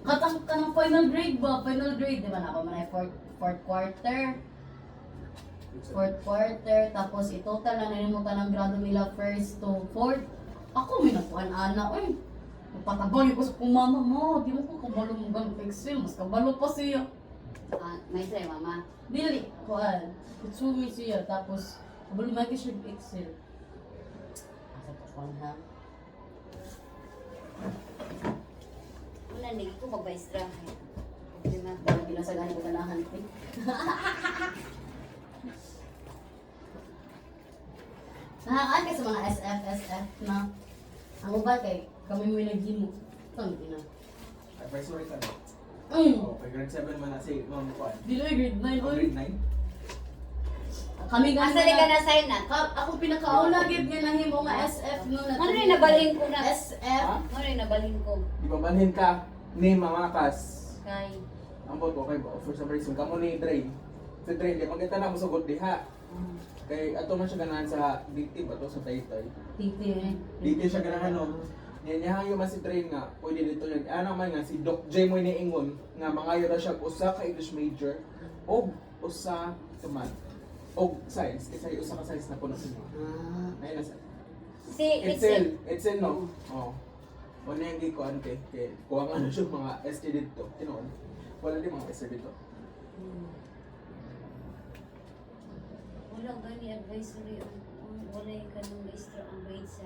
Katang ka ng final grade ba? Final grade, di ba na ako manay fourth quarter. Fourth quarter, tapos itotal na nanimutan ng grado nila first to fourth. Ako may nakuan-ana, uy. Patabay ko sa kumama mo, di mo ko kabalo mo ganong Excel, mas kabalo pa siya. Ah, may say mama. Dili, kuan. Kutsumi siya, tapos kabalo mo siya Excel. Asa pa kuan ha? Una hindi ko magbaistra. Di ba? Parang ginasagani ko ganahan. Nakakaan ka sa mga SF na ang uban kay kami may naghimo. Tang ina. Advisory ka. Mm. Oh, kay grade 7 man na si Ma'am Kuan. Dilo grade 9 oy. Grade 9. Kami Asa di ka na sign na? Ako pinakauna gid nga nahimo nga SF no na. Ano rin nabalhin ko na? SF. Ha? Ano rin nabalhin ko? Di ba balhin ka ni Mamakas? Kay Ang bot ko kay for some reason kamo ni Dre. Si Dre di magita na mo sugod diha. Kay ato man siya ganahan sa DT ba to sa Taytay. Titi eh. Dito siya ganahan no. Niyahayo man si Dre nga pwede dito yan. Ano man nga si Doc J mo niingon nga mangayo ra siya og usa ka English major og usa ka math og science kasi usa ka science na puno sa inyo. Ah. Ayun na sa si Excel no. Oh. Wala yung gikuan kay kuha nga na siya mga ST dito. Tinoon. Wala din mga ST dito. Wala gani advisory wala yung kanong maestra ang grade 7.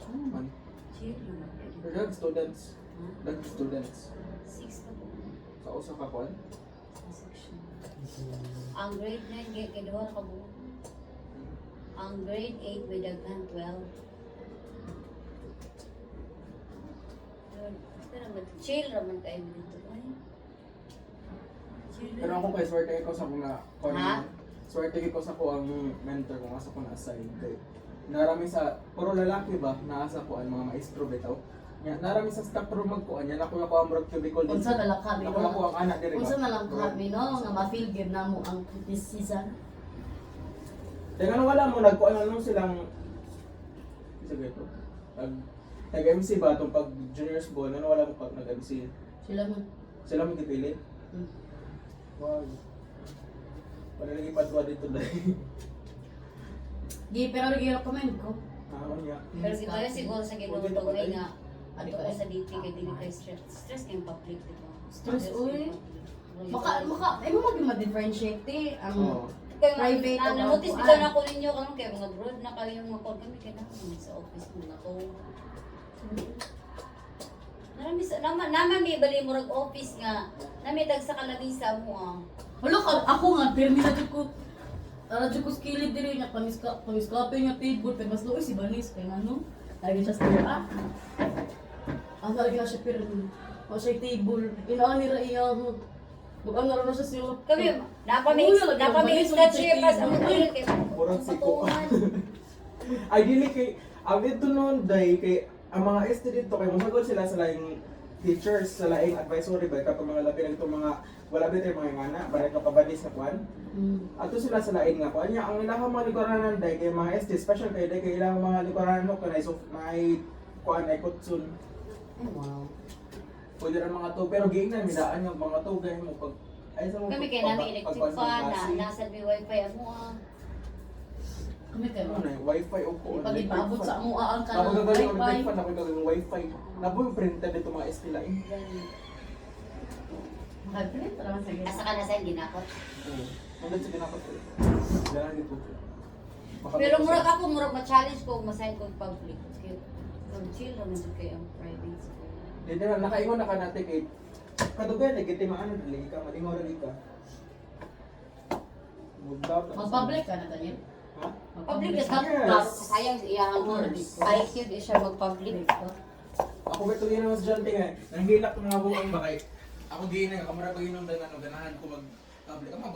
Ano man? Chill naman. Dag students. Dag students. 6 na po. Sa usa ka kuan. Sa section. Ang grade 9 kay duha ka buo. Ang grade 8 may daghan 12. Yun. Pero chill naman tayo dito. Ay. Chill Pero ako kay swerte ko sa mga kuan. Ha? Swerte ko sa ko ang mentor ko nga sa ko na assign kay narami sa puro lalaki ba naasa ko ang mga maestro bitaw. Ya, narami sa staff room magkuan yan ako ang murag cubicle dito. Unsa na lang kami Ako lang ko ang anak diri ba. Unsa na lang kami no nga ma-feel good na mo ang criticism. Dengan wala mo nagkuan ano silang isa gito. Nag-MC ba itong pag juniors ball, ano wala mo pag nag-MC? Sila man. Sila mo gipilit? Hmm. Wow. Wala nang ipatwa dito dahil. Di pero lagi recommend ko. Niya. Pero si Toya siguro sa ginutong ay nga Ano ato ba? ko sa DP kay dili kay stress. Stress kay public dito. Stress, uy. Maka ay mo ma-differentiate ang Oo. Kaya private o na-notice kuan. bitaw na ko ninyo karon kay mga broad na kayo mga call kami kay na sa office mo na ko. Narami sa naman may bali mo rag office nga. Nami tag sa kalamisa mo ah. Wala ka, ako nga, permi na dyan ko. Dyan ko skillet din niya, pamiskape niya table, pero mas looy si Banis, kaya ano, lagi siya sa ang lagi na siya permi. O siya table, inaani ra iya, mag-ano na siya siya. Kami Uy, lagi ang napamix Banis, na ulit siya sa pas table. ang ulit kay Murag siko. patutuhan. Ay dili kay ang dito noon dai kay ang mga ST dito kay masagol sila sa laing teachers sa laing advisory ba kapag mga labi nito mga wala ba tayo mga ngana bare ka pabadis na kuan. Ato sila sa lain nga kuan nya ang ilang mga likoranan dai kay mga ST special kay dai kay ilang mga likoranan no kanay so may kuan ay kutsun. Ay, wow. Pwede rin mga to pero giingnan midaan yung mga to gay mo pag ay sa mo Kami kay nami electric fan na nasa may wifi amo ah. Kami kayo. ano na wifi o ko. Pag ipabot sa amo ang Ako kanang gagaling wifi. electric fan ako gagaling wifi. Nabo yung printed dito mga ST lain. Mag-print naman sa Asa ka na sa ginakot. Oo. Nandun sa ginapat ko. Ganun dito. Pero murag ako murag ma-challenge ko masign ko public. Kaya chill naman jud kay ang private school. Hindi na nakaingon na ka natin kay Kadugan, nagkitimaan na lagi ka, malingaw lagi ka. Mag-public ka na, Daniel. Ha? Public Mag-public is not Yes. class. Sayang iyang Course. IQ di siya mag-public. Ako ba ito yun ang estudyante nga, nanghilak ng mga buong bakay. Ako din nga, kamara pa yun ang ganahan ko mag-public. Ang mga